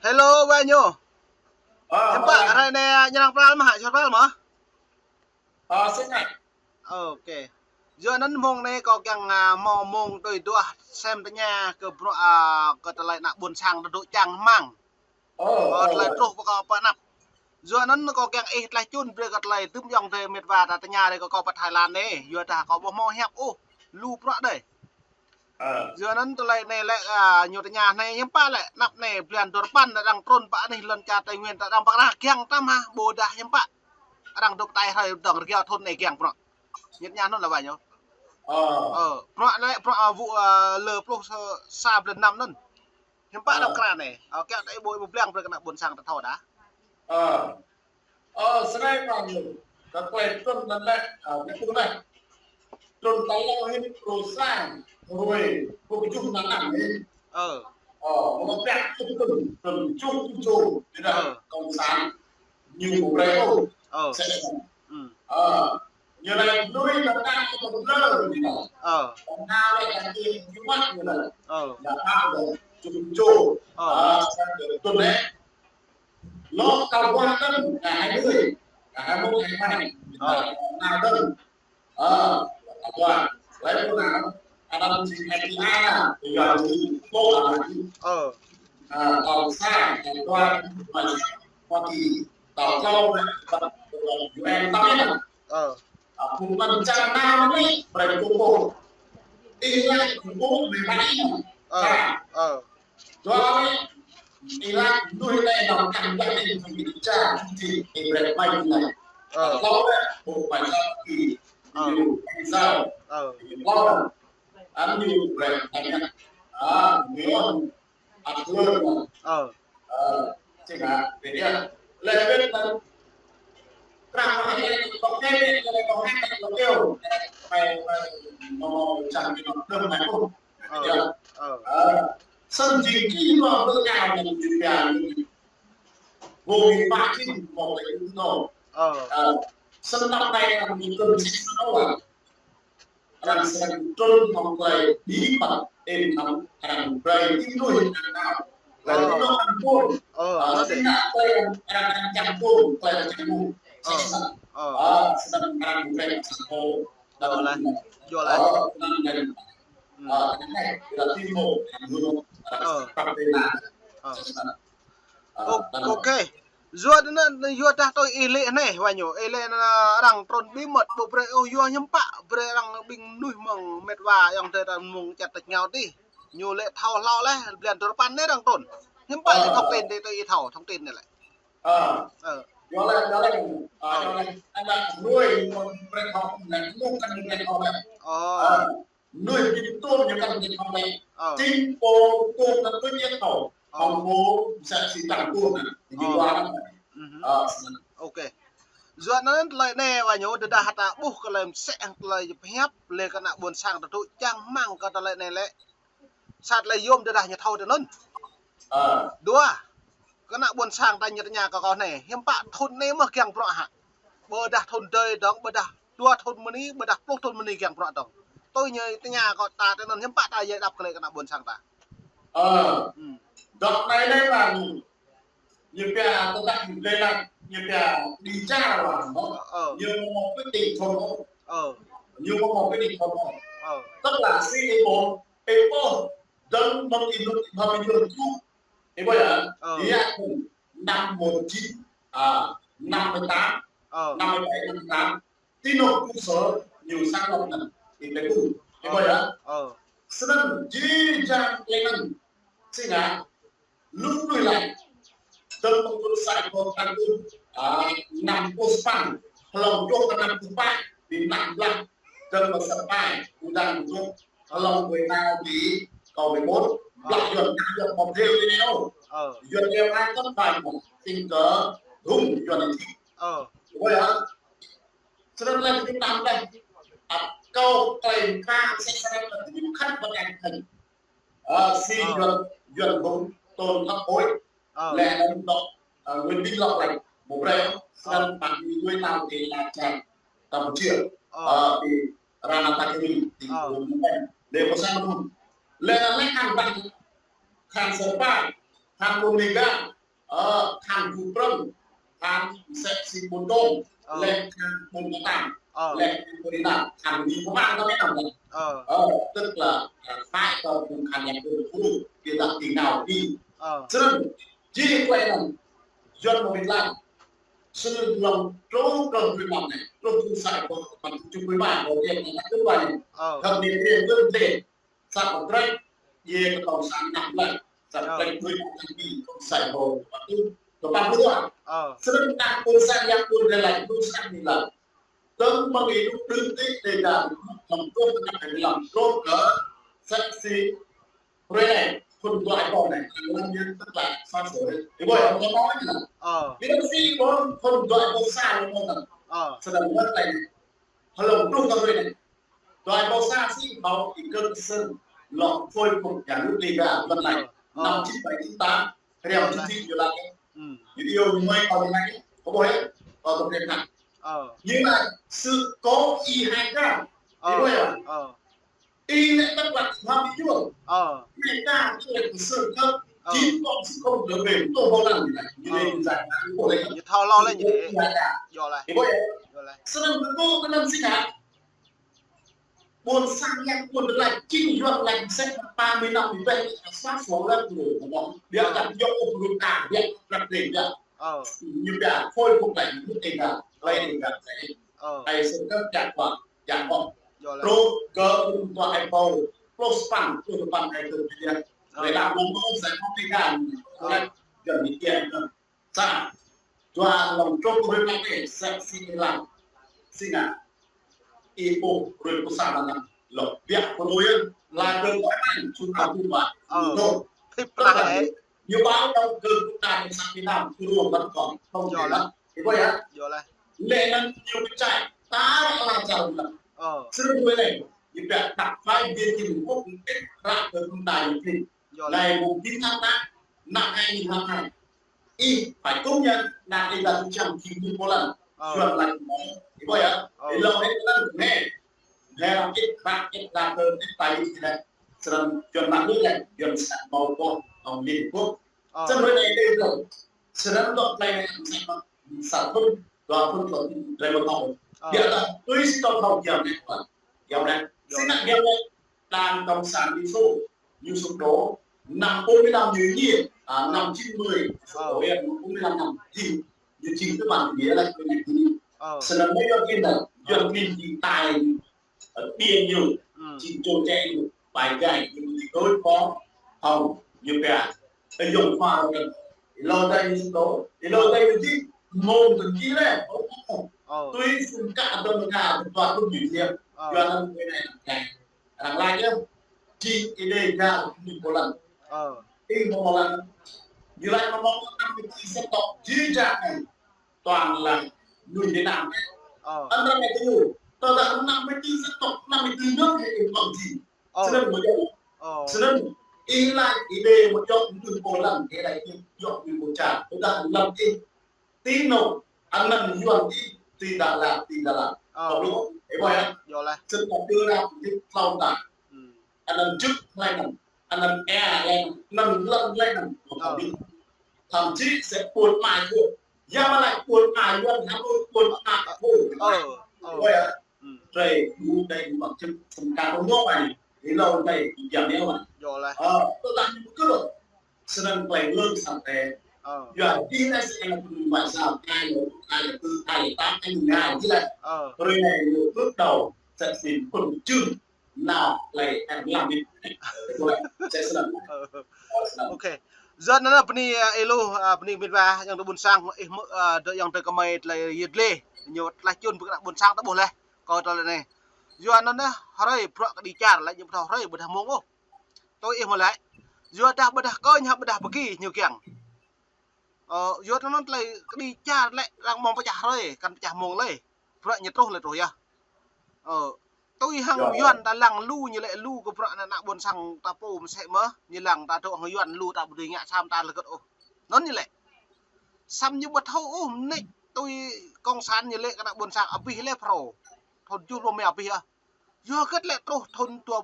Hello bao nhiêu? Em pak Hola. hari ni nyerang pral mah, chot pral mah. Xin này. Ok. Giờ nấn mong này có càng mò mong tôi đua xem tới nhà ke bro ke telai nak bun sang duduk chang mang. Có telai truh có apa nap. Giờ nấn có càng telai chun bre kat telai tum yong te met va ta nhà đây có pat Thái Lan này. Giờ ta có bo mo hep lu pro đây. Giờ nấn telai này lại nhiều nhà này em pa lại nap này plan tor pan đang tron pa này lần cha Tây Nguyên ta đang pak ra kyang tam ha bodah em pa. Đang đục tay hơi đằng kia thôn này kyang pro. Nhất nhà nó là bao nhiêu? Pro lại pro vụ lờ pro sa lần năm nân. Hiếm pa đâu cả này. Cái đấy bôi bục leng kena buồn sang thọ đã. Sebenarnya các quen tuần lần này cái khu này tuần tay nó hết sang rồi cũng chung là nặng đi. Nó đẹp tuần chung thì là còn sáng nhiều của đây không? Sẽ như này nuôi nó đang còn lơ thì nó còn nào lại là gì cái mắt như này là ao rồi chung tuần đấy nó cao qua tân cả 20 cả 21 22 nào tân qua lấy cô nào anh chị là thì giờ thì cô là tàu xa qua Hoa Kỳ tàu lâu này em tao biết là cùng bằng trăm năm ấy bởi cô đi lại của cô về máy rồi Iraq nuôi đây nó càng đại lên thành bị cha thì về bay này lâu đấy bộ bài sao kỳ nhiều sao lâu rồi ăn nhiều về thành nhá nếu ăn luôn chỉ là để đi lên bên tận rằng mà cái có cái có hai có kêu mày nó chẳng bị nó đâm này không sân trình kỹ vào đỡ nào là chuyện nhà vô hình bạc chứ một cái nó sân năm nay là mình cần chính nó là rằng sân trôn phòng quầy bí mật êm nóng hàng quầy những đôi hình nào là những đôi hàng buôn nó sẽ là quầy hàng trăm buôn quầy là trăm buôn sân hàng quầy sân hồ jual lại cái này là tim hồ ok dua dah tôi ile này và nhiều ile rằng tron bí mật bộ bre dua nhâm pạ bre rằng bing nuôi mong met và yang thế rằng mong chặt tạch nhau đi nhiều lệ thao lao lấy liền tôi pan đấy rằng tron nhâm pạ thì thông tin thì tôi thảo thông tin này lại đó là anh đang nuôi một bre học này nuôi căn bre học này nuôi cái tôm như căn bre học này chính cô tôm nó tự nhiên khẩu ông bố sẽ chỉ tặng tôm này thì qua ok giờ nó lại nè và nhớ đã hạt buộc cái làm sẽ lại hép lên cái nào buồn sang tụi chẳng mang cái lại này lại sát lại yôm đã nhặt thâu được luôn đua cái nào buồn sang ta nhặt nhà con này hiếm bạn thôn này mà kẹng bọ hả bờ đặt thôn đời đó bờ đặt đua thôn mình bờ đặt lúc thôn mình kẹng bọ đó tôi nhớ cái nhà con ta cho nên hiếm bạn ta dễ đập cái nào buồn sang ta đợt này đây là nhiều cái tôi đặt đây là nhiều cái đi tra là nó nhiều một quyết định thôi nhiều một quyết định thôi tức là C4 Apple đơn một in một hợp bình thường chung thế bây giờ thì năm 58 57 58 tin nộp công sở nhiều sang lọc này thì cái cùng thế bây giờ sân chỉ ra lên xin ạ lúc đuổi lại đơn một quân sai của tăng tư nằm pospan lòng chốt là nằm thứ ba vì nằm lắm đơn một sập bài cũng đang chốt lòng người nào bị cầu 14 lại được một theo đi nhau duyệt theo ai tất bài một tình cờ đúng duyệt thì bây giờ cho nên là cái năm đây câu claim ca sẽ là những khách vận hành thành xin duyệt đúng tôn thấp hối lẽ ấn độ nguyên đinh lọc lạnh một đây sân bằng nuôi nào thì là chàng tầm triệu thì Ranatakiri thì đều có sang luôn lẽ là lấy hàng vạn hàng sở bài tham buôn đi cả tham phụ trâm tham sẽ xin buôn công lên tham buôn tạm lên buôn đi nào tham đi có mang có biết nào này tức là phải có cùng hành nhập được phụ thì đặt tiền nào đi cho nên chỉ quay là dân một việc làm sự lòng trốn cần việc làm này trốn chung sai của mình chung với bạn của việc này cứ vậy thằng điểm điểm đơn đề sao một cái về cái tổng sản nặng lại sản cái người thành bị không sai hồ và tu và ba mươi tuổi sering tak pun saya pun dalam urusan ni lah teng mengidu detik tidak mampu dengan dalam rốt ở seksi reคนตัวไอ้บอลเนี่ยมันยืนตั้งแต่สร้างสวยไอ้บอยมันน้อยนะมีทั้งสี่คนตัวไอ้บอลซ่าลงมาแสดงว่าอะไรพลังรุ่งกันเลยเนี่ยตัวไอ้บอลซ่าสี่เขาอีกเกินซึ่งหลอกโวยผมอย่างลุกลีกาวันไหนนำชิ้นไปชิ้นตาเรียกชิ้นอยู่แล้วอยู่ที่โยนไม่เอาอย่างไรเขาบอกให้เอาตรงเรียนกันnhưng mà sự có y hai cái thì bây giờ y này tất cả hoa bị chuột người ta cái này sự thấp chín con sự không được về tôi vô làm gì này như đây giải của đây như thao lo lên như thế rồi lại thì bây giờ sau đó tôi có năm sinh hả buồn sang nhanh buồn được lại kinh doanh lành sẽ 30 năm thì vậy sát số lên rồi của nó biết đặt dọc luôn cả biết đặt để ra như là phôi phục lại những cái là lên thì gặp sẽ ai sẽ các dạng bọn pro cơ toàn Apple pro span này từ kia để làm một mẫu giải pháp cái gan là gần như tiền rồi sao cho lòng trộm với cái này sẽ xin làm xin à ipo rồi có sao là lộc việc của tôi là đơn gọi này chúng ta cũng vậy thôi như báo đâu cơ chúng ta sang Việt Nam cứ luôn vẫn còn không thể lắm thì bây giờ lệ năng nhiều cái chạy ta đã là chào là sự với này thì việc đặt vai viên chính quốc kết ra từ chúng ta thì này mùng 9 tháng 8 năm 2022 y phải công nhận là đây là trong khi như một lần chuẩn lại thì bây giờ thì lâu đấy nó nghe làm ít bạc ít là hơn ít tài như thế này sân chuẩn lại như này chuẩn sản màu của ông Liên Quốc sân với này đây rồi sân đột này sản xuất và phân phối rồi một hậu hiện là tôi sẽ cho hậu kiểm này kéo này xin lại kéo này đang cộng sản đi số như số đó năm 45 như gì năm 90 số em 45 năm thì như chính các bạn nghĩa là cái này thì sân là mấy cái là doanh nghiệp thì tài tiền nhiều chỉ trộn chạy bài giải thì đối phó hồng như vậy dùng khoa rồi lâu đây như số thì lâu đây là gì môn từ kia đấy tôi xin cả đồng cả toàn không nhiều tiền cho nên cái này là lại nhá chỉ cái đề ra mình một lần một lần như lại nó mong năm cái sẽ tộc chỉ ra này toàn là người Việt Nam đấy anh ra này cái gì tôi đã 54 dân tộc 54 nước thì còn gì cho nên một điều cho nên ý lại ý đề một chỗ từ một lần cái này thì dọn từ một trà tôi đã làm gì tí nổ anh làm như vậy thì đã làm không đúng thế vậy á dân tộc đưa ra một cái lâu tải anh làm trước lại nằm anh làm lên nằm lần lên nằm không biết thậm chí sẽ cuốn mài thôi ra mà lại cuốn mài luôn hả cuốn mài thôi vậy á rồi mua đây bằng chân cả một ngóc này thì lâu đây giảm đeo mà tôi làm những cái rồi sân play lương sản tế giờ đi này sẽ là ngoại giao ai là tư ai là tám anh ngài chứ này rồi này bước đầu sẽ tìm phần chương nào lại em làm đi sẽ làm ok dân nó peni elo peni binwa yang tu sang yang tu kamai lai yedle nhiều lai chun bun sang ta boleh coi tao này doan nó hari pro đi char lại nhưng thao hari bữa mông ô tôi im lại doan dah bữa coi nhá bữa pergi nhiều kiang doan nó lại đi char lại đang mong pecah hari kan pecah mông lại pro nhật rồi rồi ya tôi hằng doan ta lằng lu như lại lu của pro nak bun sang ta po sẽ mơ như lằng ta trộn doan lu ta budi ngạ sam ta là cái nó như lại sam như bật thâu này tôi con san như lệ cái nak bun sang api le pro thôn chu lô mèo bia do kết lệ thôn tua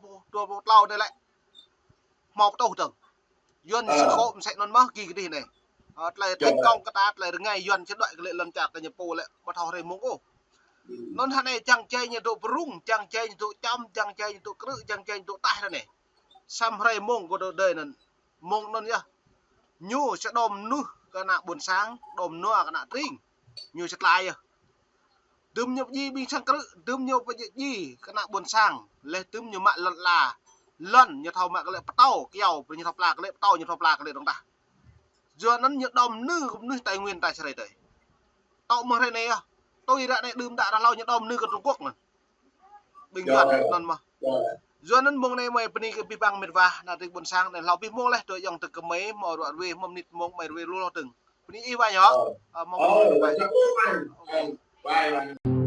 lau đây lại mọc tàu tưởng yuan sẽ khổ sẽ non mất kỳ cái gì này lại thành công cái ta lại ngày yuan sẽ đợi cái lệ lần chặt cái nhập po lại bắt đầu đây muốn ô non hắn này chẳng chơi như tụ rung chẳng chơi như tụ chăm chẳng chơi như tụ cự chẳng chơi như tụ tai rồi này sam hay mông của đời này mông non nhá nhu sẽ đom nu cái nạ buồn sáng đom nu cái nạ trinh nhu sẽ lại à tươm nhập gì bị sang cự tươm nhập với gì cái nạ buồn sáng lên tươm nhiều mạng lần như thầu mạng cái lệ tàu kéo với như thầu là cái lệ tàu như thầu là cái lệ đồng ta giờ nó như đom nư tài nguyên tài sản đấy tàu mà thế này à tôi đã này đơm đã lâu như đom nư của Trung Quốc mà bình luận lần mà giờ nó mong này mày bên cái băng miệt va là từ buồn sang để lau bị mông lên rồi dòng từ cái mấy mò đoạn về mông nịt mông mày về luôn từng bên y vai nhỏ mông Bye.